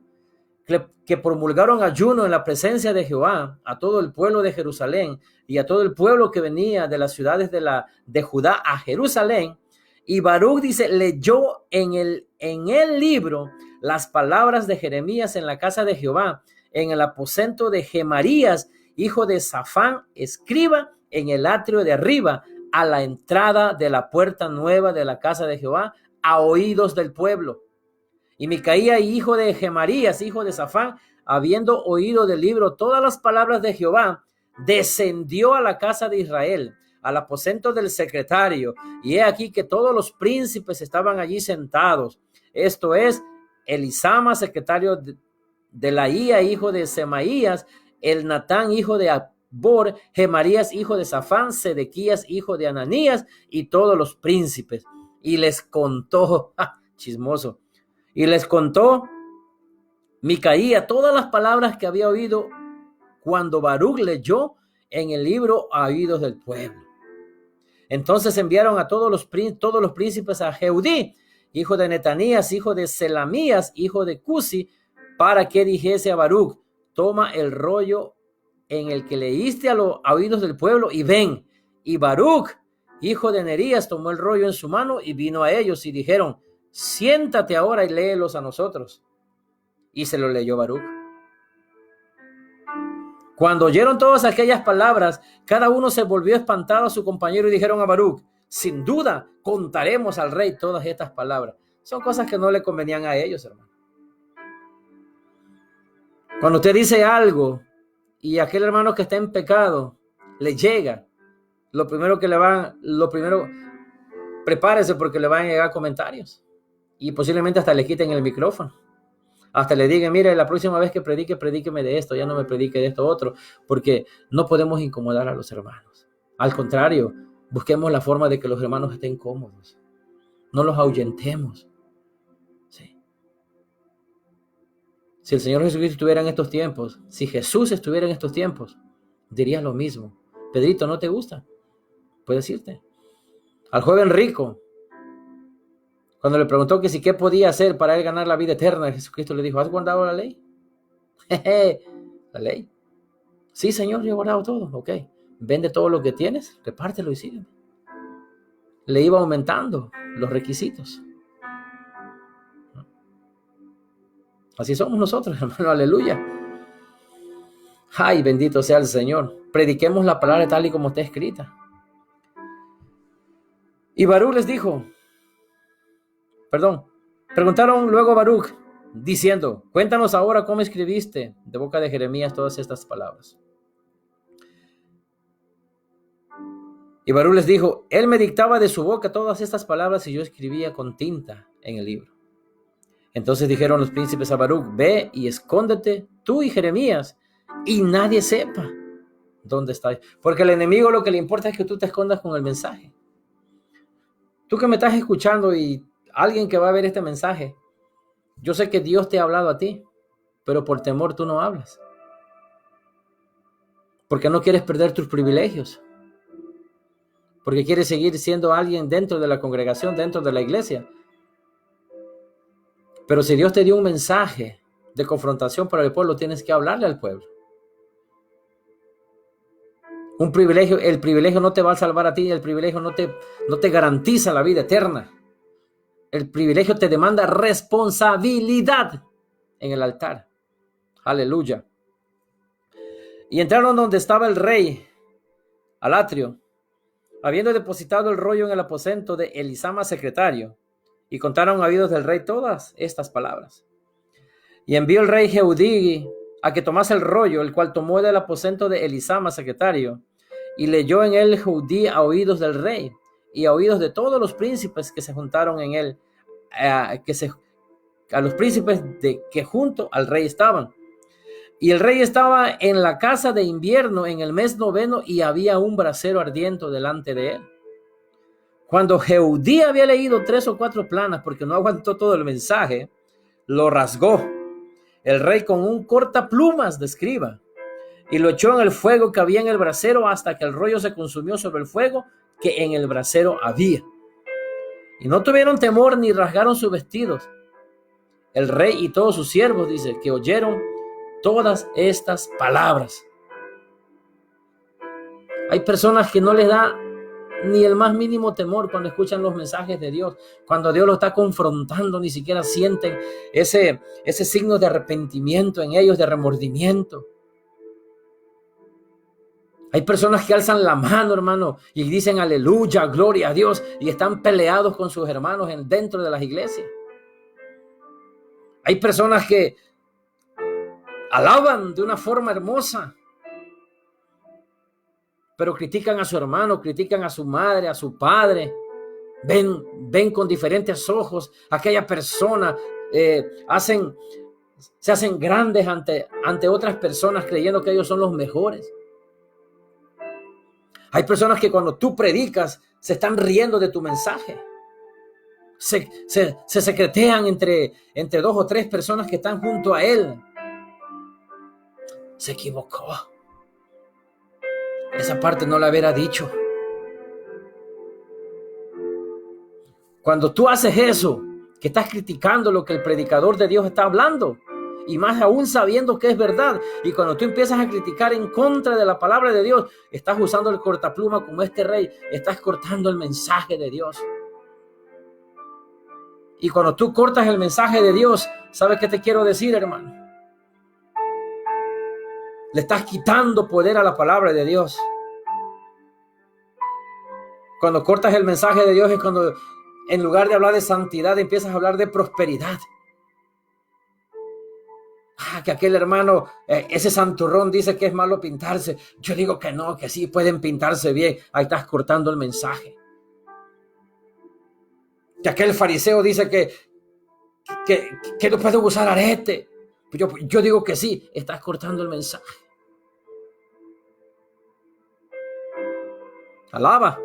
que promulgaron ayuno en la presencia de Jehová a todo el pueblo de Jerusalén y a todo el pueblo que venía de las ciudades de Judá a Jerusalén. Y Baruch dice, leyó en el libro las palabras de Jeremías en la casa de Jehová, en el aposento de Gemarías, hijo de Safán, escriba, en el atrio de arriba, a la entrada de la puerta nueva de la casa de Jehová, a oídos del pueblo. Y Micaía, hijo de Gemarías, hijo de Safán, habiendo oído del libro todas las palabras de Jehová, descendió a la casa de Israel, al aposento del secretario. Y he aquí que todos los príncipes estaban allí sentados. Esto es, Elisama, secretario de Laía, hijo de Semaías, el Natán, hijo de Abor, Gemarías, hijo de Safán, Sedequías, hijo de Ananías, y todos los príncipes. Y les contó, chismoso, y les contó Micaía todas las palabras que había oído cuando Baruch leyó en el libro a oídos del pueblo. Entonces enviaron a todos los príncipes a Jeudí, hijo de Netanías, hijo de Selamías, hijo de Cusi, para que dijese a Baruch, toma el rollo en el que leíste a los oídos del pueblo y ven. Y Baruch, hijo de Nerías, tomó el rollo en su mano y vino a ellos y dijeron, siéntate ahora y léelos a nosotros. Y se lo leyó Baruch. Cuando oyeron todas aquellas palabras, cada uno se volvió espantado a su compañero y dijeron a Baruch, sin duda contaremos al rey todas estas palabras. Son cosas que no le convenían a ellos, hermano. Cuando usted dice algo y aquel hermano que está en pecado le llega, prepárese porque le van a llegar comentarios y posiblemente hasta le quiten el micrófono. Hasta le digan, mire, la próxima vez que predíqueme de esto, ya no me predique de esto otro, porque no podemos incomodar a los hermanos. Al contrario, busquemos la forma de que los hermanos estén cómodos. No los ahuyentemos. Sí. Si el Señor Jesucristo estuviera en estos tiempos, si Jesús estuviera en estos tiempos, diría lo mismo. Pedrito, ¿no te gusta? Puedes irte. Al joven rico, cuando le preguntó que si qué podía hacer para él ganar la vida eterna, Jesucristo le dijo, ¿has guardado la ley? ¿La ley? Sí, Señor, yo he guardado todo. Ok, vende todo lo que tienes, repártelo y sígueme. Le iba aumentando los requisitos. Así somos nosotros, hermano, aleluya. Ay, bendito sea el Señor. Prediquemos la palabra tal y como está escrita. Y Baruch les dijo, preguntaron luego a Baruch, diciendo, cuéntanos ahora cómo escribiste de boca de Jeremías todas estas palabras. Y Baruch les dijo, él me dictaba de su boca todas estas palabras y yo escribía con tinta en el libro. Entonces dijeron los príncipes a Baruch, ve y escóndete tú y Jeremías y nadie sepa dónde estás. Porque al enemigo lo que le importa es que tú te escondas con el mensaje. Tú que me estás escuchando y alguien que va a ver este mensaje, yo sé que Dios te ha hablado a ti, pero por temor tú no hablas. Porque no quieres perder tus privilegios. Porque quieres seguir siendo alguien dentro de la congregación, dentro de la iglesia. Pero si Dios te dio un mensaje de confrontación para el pueblo, tienes que hablarle al pueblo. Un privilegio, el privilegio no te va a salvar a ti, el privilegio no te garantiza la vida eterna. El privilegio te demanda responsabilidad en el altar. Aleluya. Y entraron donde estaba el rey, al atrio, habiendo depositado el rollo en el aposento de Elisama secretario, y contaron a oídos del rey todas estas palabras. Y envió el rey Jehudí a que tomase el rollo, el cual tomó del aposento de Elisama secretario, y leyó en él Jehudí a oídos del rey, y a oídos de todos los príncipes que se juntaron en él, a los príncipes que junto al rey estaban. Y el rey estaba en la casa de invierno en el mes 9, y había un brasero ardiente delante de él. Cuando Jehudí había leído 3 o 4 planas, porque no aguantó todo el mensaje, lo rasgó el rey con un cortaplumas de escriba, y lo echó en el fuego que había en el brasero, hasta que el rollo se consumió sobre el fuego que en el brasero había. Y no tuvieron temor ni rasgaron sus vestidos. El rey y todos sus siervos, dice, que oyeron todas estas palabras. Hay personas que no les da ni el más mínimo temor cuando escuchan los mensajes de Dios. Cuando Dios lo está confrontando, ni siquiera sienten ese signo de arrepentimiento en ellos, de remordimiento. Hay personas que alzan la mano, hermano, y dicen aleluya, gloria a Dios, y están peleados con sus hermanos dentro de las iglesias. Hay personas que alaban de una forma hermosa, pero critican a su hermano, critican a su madre, a su padre. Ven con diferentes ojos a aquella persona, se hacen grandes ante otras personas, creyendo que ellos son los mejores. Hay personas que cuando tú predicas se están riendo de tu mensaje. Se secretean entre 2 o 3 personas que están junto a él. Se equivocó. Esa parte no la hubiera dicho. Cuando tú haces eso, que estás criticando lo que el predicador de Dios está hablando, y más aún sabiendo que es verdad, y cuando tú empiezas a criticar en contra de la palabra de Dios, estás usando el cortapluma como este rey, estás cortando el mensaje de Dios. Y cuando tú cortas el mensaje de Dios, ¿sabes qué te quiero decir, hermano? Le estás quitando poder a la palabra de Dios. Cuando cortas el mensaje de Dios es cuando, en lugar de hablar de santidad, empiezas a hablar de prosperidad. Que aquel hermano, ese santurrón dice que es malo pintarse. Yo digo que no, que sí pueden pintarse bien. Ahí estás cortando el mensaje. Que aquel fariseo dice que no puede usar arete. Yo digo que sí, estás cortando el mensaje. Alaba.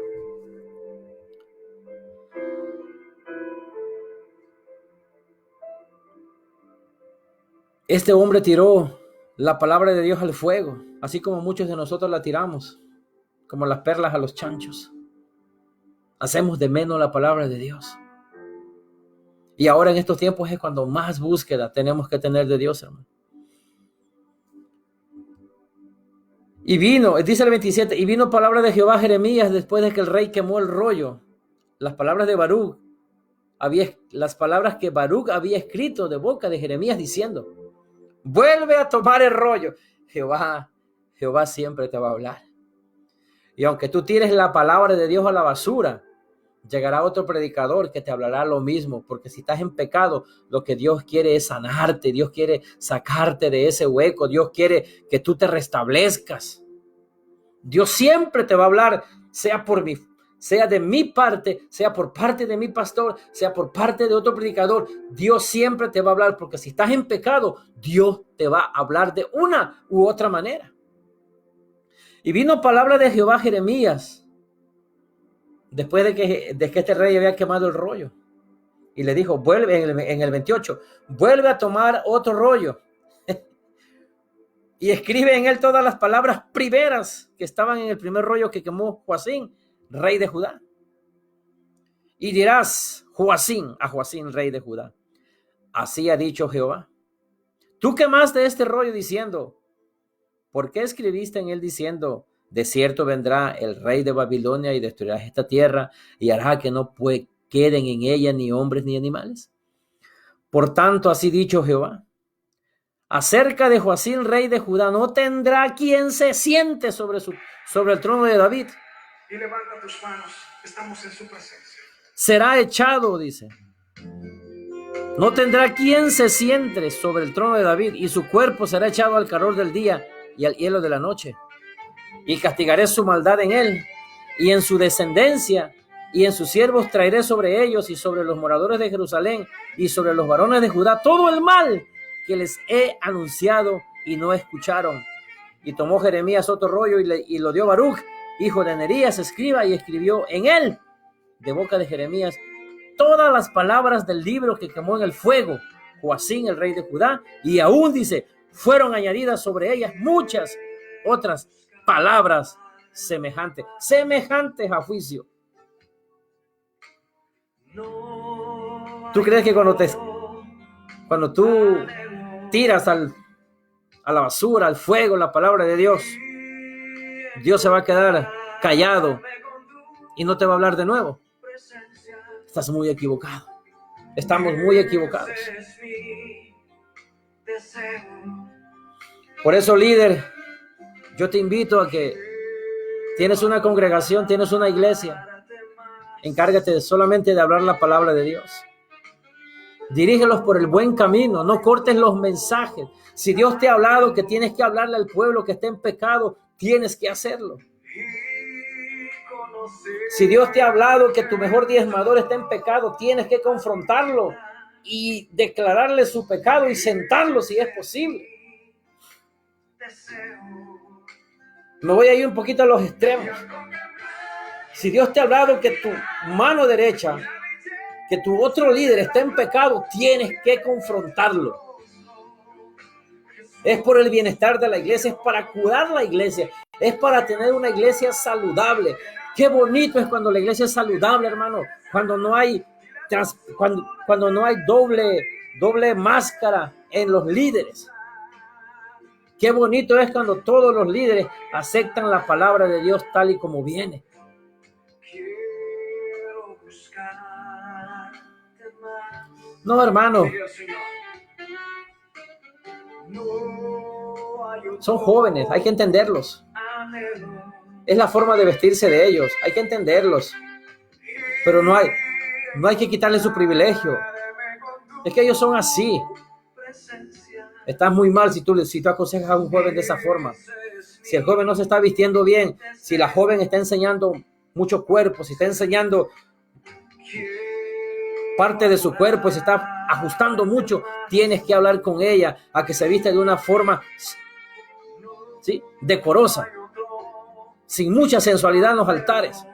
Este hombre tiró la palabra de Dios al fuego, así como muchos de nosotros la tiramos, como las perlas a los chanchos. Hacemos de menos la palabra de Dios. Y ahora en estos tiempos es cuando más búsqueda tenemos que tener de Dios, hermano. Y vino, dice el 27, y vino palabra de Jehová a Jeremías después de que el rey quemó el rollo. Las palabras de Baruch, las palabras que Baruch había escrito de boca de Jeremías diciendo: vuelve a tomar el rollo. Jehová siempre te va a hablar. Y aunque tú tires la palabra de Dios a la basura, llegará otro predicador que te hablará lo mismo, porque si estás en pecado, lo que Dios quiere es sanarte, Dios quiere sacarte de ese hueco, Dios quiere que tú te restablezcas. Dios siempre te va a hablar, sea de mi parte, sea por parte de mi pastor, sea por parte de otro predicador. Dios siempre te va a hablar, porque si estás en pecado, Dios te va a hablar de una u otra manera. Y vino palabra de Jehová a Jeremías después de que este rey había quemado el rollo, y le dijo, vuelve, en el 28, vuelve a tomar otro rollo y escribe en él todas las palabras primeras que estaban en el primer rollo que quemó Joacín, rey de Judá. Y dirás a Joacín, rey de Judá: así ha dicho Jehová, tú quemaste este rollo diciendo, ¿por qué escribiste en él diciendo, de cierto vendrá el rey de Babilonia y destruirá esta tierra y hará que no queden en ella ni hombres ni animales? Por tanto, así dicho Jehová, acerca de Joacim, rey de Judá, no tendrá quien se siente sobre el trono de David. Y levanta tus manos, estamos en su presencia. Será echado, dice. No tendrá quien se siente sobre el trono de David, y su cuerpo será echado al calor del día y al hielo de la noche. Y castigaré su maldad en él, y en su descendencia, y en sus siervos traeré sobre ellos, y sobre los moradores de Jerusalén, y sobre los varones de Judá, todo el mal que les he anunciado y no escucharon. Y tomó Jeremías otro rollo y lo dio Baruch, hijo de Nerías, escriba, y escribió en él, de boca de Jeremías, todas las palabras del libro que quemó en el fuego Joacim, el rey de Judá, y aún dice, fueron añadidas sobre ellas muchas otras palabras semejantes a juicio. ¿Tú crees que cuando tú tiras a la basura, al fuego, la palabra de Dios, Dios se va a quedar callado y no te va a hablar de nuevo? Estás muy equivocado. Estamos muy equivocados. Por eso, líder, yo te invito a que tienes una congregación, tienes una iglesia, encárgate solamente de hablar la palabra de Dios. Dirígelos por el buen camino, no cortes los mensajes. Si Dios te ha hablado que tienes que hablarle al pueblo que está en pecado, tienes que hacerlo. Si Dios te ha hablado que tu mejor diezmador está en pecado, tienes que confrontarlo y declararle su pecado y sentarlo si es posible. Me voy a ir un poquito a los extremos. Si Dios te ha hablado que tu mano derecha, que tu otro líder está en pecado, tienes que confrontarlo. Es por el bienestar de la iglesia, es para cuidar la iglesia, es para tener una iglesia saludable. Qué bonito es cuando la iglesia es saludable, hermano, cuando no hay cuando no hay doble máscara en los líderes. Qué bonito es cuando todos los líderes aceptan la palabra de Dios tal y como viene. No, hermano. Son jóvenes, hay que entenderlos. Es la forma de vestirse de ellos, hay que entenderlos. Pero no hay que quitarles su privilegio. Es que ellos son así. Estás muy mal si tú aconsejas a un joven de esa forma. Si el joven no se está vistiendo bien, si la joven está enseñando mucho cuerpo, si está enseñando parte de su cuerpo y se está ajustando mucho, tienes que hablar con ella a que se viste de una forma, ¿sí?, decorosa, sin mucha sensualidad en los altares.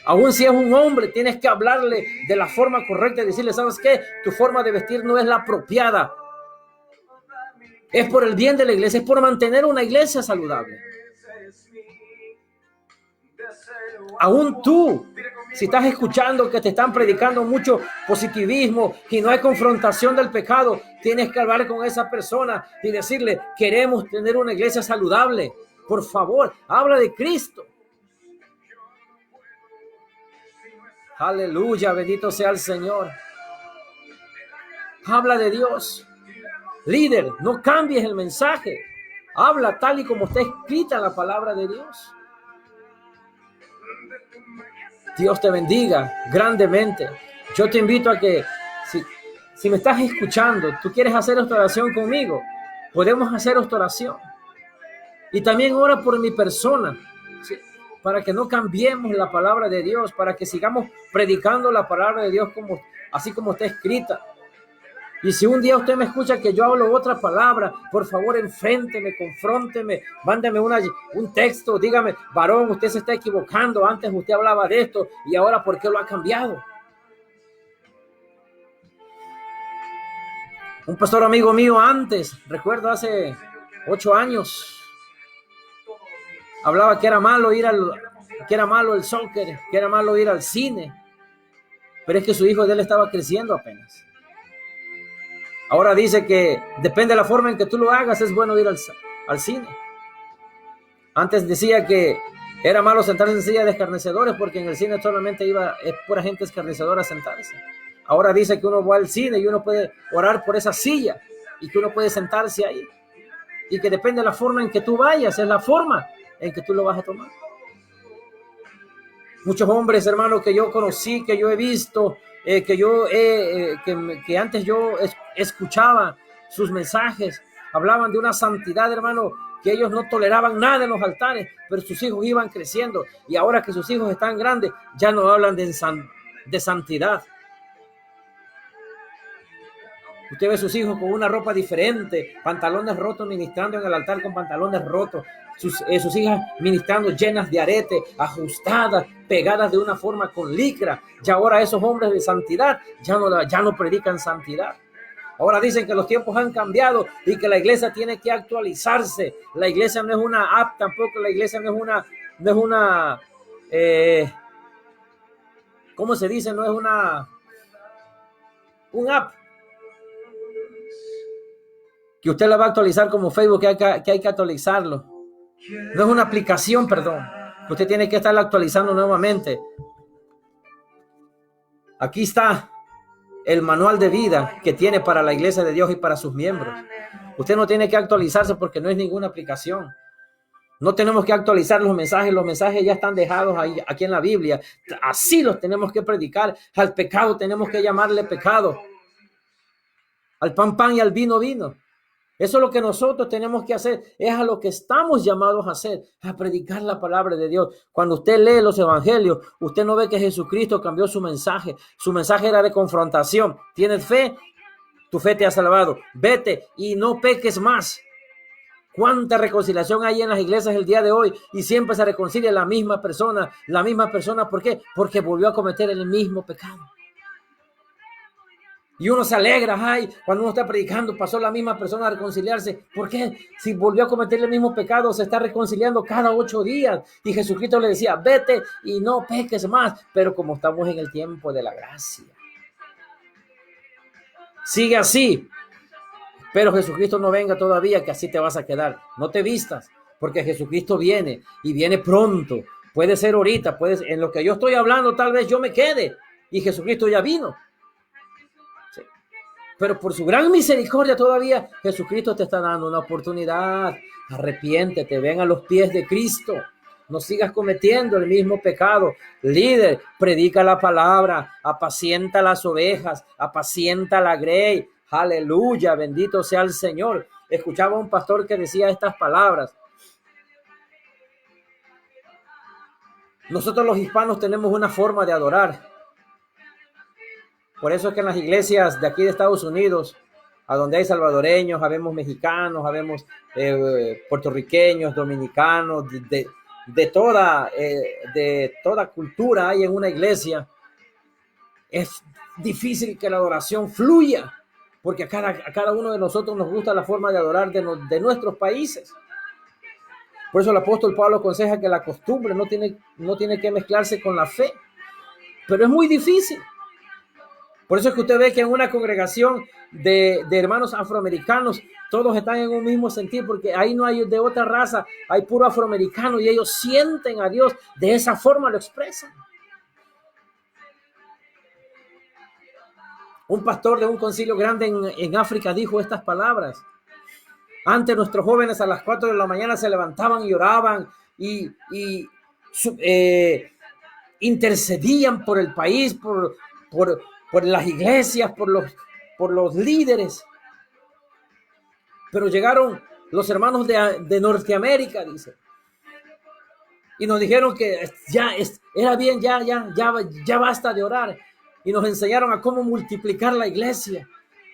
Aún si es un hombre, tienes que hablarle de la forma correcta y decirle, ¿sabes qué? Tu forma de vestir no es la apropiada. Es por el bien de la iglesia, es por mantener una iglesia saludable. Aún tú, si estás escuchando que te están predicando mucho positivismo y no hay confrontación del pecado, tienes que hablar con esa persona y decirle, queremos tener una iglesia saludable. Por favor, habla de Cristo. Aleluya, bendito sea el Señor. Habla de Dios. Líder, no cambies el mensaje. Habla tal y como está escrita en la palabra de Dios. Dios te bendiga grandemente. Yo te invito a que, si me estás escuchando, tú quieres hacer esta oración conmigo, podemos hacer esta oración. Y también ora por mi persona, ¿sí?, para que no cambiemos la palabra de Dios, para que sigamos predicando la palabra de Dios así como está escrita. Y si un día usted me escucha que yo hablo otra palabra, por favor, enfrénteme, confrónteme, mándeme un texto, dígame, varón, usted se está equivocando, antes usted hablaba de esto y ahora ¿por qué lo ha cambiado? Un pastor amigo mío antes, recuerdo hace 8 años, hablaba que era malo el soccer, que era malo ir al cine, pero es que su hijo de él estaba creciendo apenas. Ahora dice que depende de la forma en que tú lo hagas, es bueno ir al cine. Antes decía que era malo sentarse en silla de escarnecedores porque en el cine solamente es pura gente escarnecedora a sentarse. Ahora dice que uno va al cine y uno puede orar por esa silla y que uno puede sentarse ahí. Y que depende de la forma en que tú vayas, es la forma en que tú lo vas a tomar. Muchos hombres, hermanos, que yo conocí, que yo he visto, que antes yo escuchaba sus mensajes, hablaban de una santidad, hermano, que ellos no toleraban nada en los altares, pero sus hijos iban creciendo, y ahora que sus hijos están grandes, ya no hablan de santidad. Usted ve a sus hijos con una ropa diferente, pantalones rotos, ministrando en el altar con pantalones rotos, sus hijas ministrando llenas de arete, ajustadas, pegadas de una forma con licra. Ya ahora esos hombres de santidad ya no predican santidad. Ahora dicen que los tiempos han cambiado y que la iglesia tiene que actualizarse. La iglesia no es una app tampoco, la iglesia no es una ¿cómo se dice? No es un app que usted la va a actualizar como Facebook, que hay que actualizarlo. No es una aplicación, perdón. Usted tiene que estarla actualizando nuevamente. Aquí está el manual de vida que tiene para la iglesia de Dios y para sus miembros. Usted no tiene que actualizarse porque no es ninguna aplicación. No tenemos que actualizar los mensajes ya están dejados ahí, aquí en la Biblia. Así los tenemos que predicar. Al pecado tenemos que llamarle pecado. Al pan, pan y al vino, vino. Eso es lo que nosotros tenemos que hacer, es a lo que estamos llamados a hacer, a predicar la palabra de Dios. Cuando usted lee los evangelios, usted no ve que Jesucristo cambió su mensaje era de confrontación. ¿Tienes fe? Tu fe te ha salvado. Vete y no peques más. ¿Cuánta reconciliación hay en las iglesias el día de hoy? Y siempre se reconcilia la misma persona. ¿Por qué? Porque volvió a cometer el mismo pecado. Y uno se alegra, ay, cuando uno está predicando, pasó la misma persona a reconciliarse. ¿Por qué? Si volvió a cometer el mismo pecado, se está reconciliando cada 8 días. Y Jesucristo le decía, vete y no peques más. Pero como estamos en el tiempo de la gracia, sigue así. Pero Jesucristo no venga todavía, que así te vas a quedar. No te vistas, porque Jesucristo viene y viene pronto. Puede ser ahorita, en lo que yo estoy hablando, tal vez yo me quede. Y Jesucristo ya vino. Pero por su gran misericordia todavía Jesucristo te está dando una oportunidad. Arrepiéntete, ven a los pies de Cristo. No sigas cometiendo el mismo pecado. Líder, predica la palabra, apacienta las ovejas, apacienta la grey. Aleluya, bendito sea el Señor. Escuchaba a un pastor que decía estas palabras. Nosotros los hispanos tenemos una forma de adorar. Por eso es que en las iglesias de aquí de Estados Unidos, a donde hay salvadoreños, habemos mexicanos, habemos puertorriqueños, dominicanos, de toda cultura hay en una iglesia. Es difícil que la adoración fluya, porque a cada uno de nosotros nos gusta la forma de adorar de nuestros países. Por eso el apóstol Pablo aconseja que la costumbre no tiene que mezclarse con la fe. Pero es muy difícil. Por eso es que usted ve que en una congregación de hermanos afroamericanos, todos están en un mismo sentir, porque ahí no hay de otra raza, hay puro afroamericano y ellos sienten a Dios, de esa forma lo expresan. Un pastor de un concilio grande en África dijo estas palabras. Antes nuestros jóvenes a las 4 de la mañana se levantaban y oraban y intercedían por el país, por las iglesias, por los líderes. Pero llegaron los hermanos de Norteamérica, dice, y nos dijeron que era bien, ya basta de orar. Y nos enseñaron a cómo multiplicar la iglesia,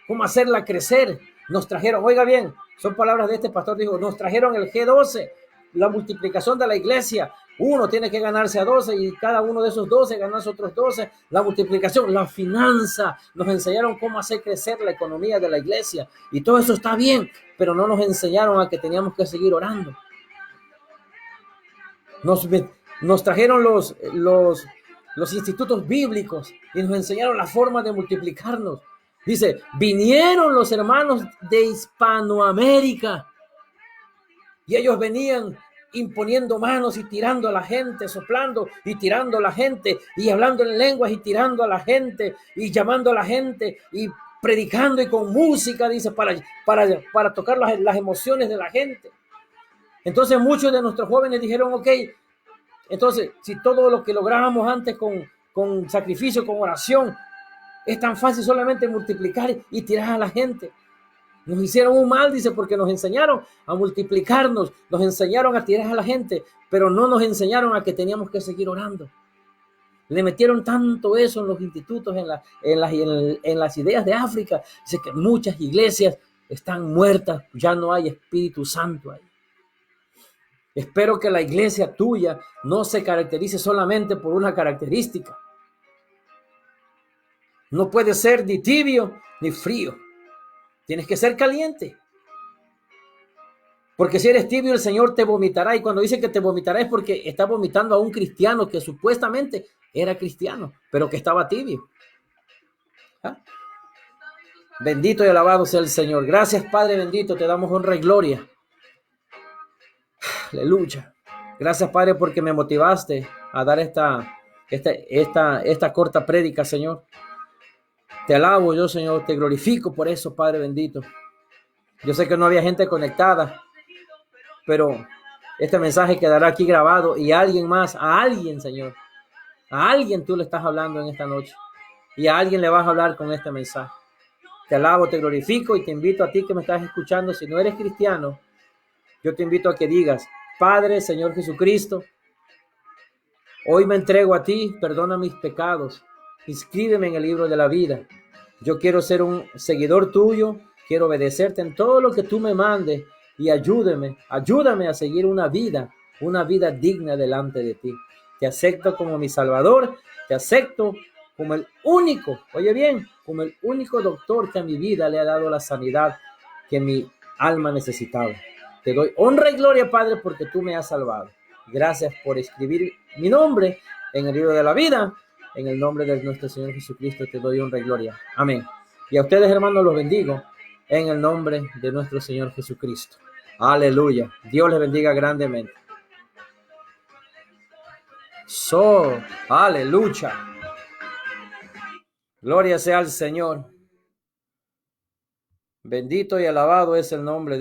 cómo hacerla crecer. Nos trajeron, oiga bien, son palabras de este pastor, dijo, nos trajeron el G12, la multiplicación de la iglesia. Uno tiene que ganarse a 12 y cada uno de esos 12 ganarse otros 12. La multiplicación, la finanza. Nos enseñaron cómo hacer crecer la economía de la iglesia. Y todo eso está bien, pero no nos enseñaron a que teníamos que seguir orando. Nos trajeron los institutos bíblicos y nos enseñaron la forma de multiplicarnos. Dice, vinieron los hermanos de Hispanoamérica y ellos venían imponiendo manos y tirando a la gente, soplando y tirando a la gente y hablando en lenguas y tirando a la gente y llamando a la gente y predicando y con música, dice, para tocar las emociones de la gente. Entonces muchos de nuestros jóvenes dijeron, ok, entonces si todo lo que lográbamos antes con sacrificio, con oración, es tan fácil solamente multiplicar y tirar a la gente. Nos hicieron un mal, dice, porque nos enseñaron a multiplicarnos, nos enseñaron a tirar a la gente, pero no nos enseñaron a que teníamos que seguir orando. Le metieron tanto eso en los institutos, en las ideas de África. Dice que muchas iglesias están muertas, ya no hay Espíritu Santo ahí. Espero que la iglesia tuya no se caracterice solamente por una característica. No puede ser ni tibio ni frío. Tienes que ser caliente. Porque si eres tibio, el Señor te vomitará. Y cuando dice que te vomitará es porque está vomitando a un cristiano que supuestamente era cristiano, pero que estaba tibio. ¿Ah? Bendito y alabado sea el Señor. Gracias, Padre bendito. Te damos honra y gloria. Aleluya. Gracias, Padre, porque me motivaste a dar esta corta prédica, Señor. Te alabo yo, Señor. Te glorifico por eso, Padre bendito. Yo sé que no había gente conectada, pero este mensaje quedará aquí grabado y a alguien, Señor, a alguien tú le estás hablando en esta noche y a alguien le vas a hablar con este mensaje. Te alabo, te glorifico y te invito a ti que me estás escuchando. Si no eres cristiano, yo te invito a que digas, Padre, Señor Jesucristo, hoy me entrego a ti, perdona mis pecados, inscríbeme en el libro de la vida. Yo quiero ser un seguidor tuyo, quiero obedecerte en todo lo que tú me mandes y ayúdame a seguir una vida digna delante de ti. Te acepto como mi Salvador, te acepto como el único, oye bien, como el único doctor que a mi vida le ha dado la sanidad que mi alma necesitaba. Te doy honra y gloria, Padre, porque tú me has salvado. Gracias por escribir mi nombre en el libro de la vida. En el nombre de nuestro Señor Jesucristo te doy honra y gloria. Amén. Y a ustedes, hermanos, los bendigo en el nombre de nuestro Señor Jesucristo. Aleluya. Dios les bendiga grandemente. Aleluya. Gloria sea al Señor. Bendito y alabado es el nombre de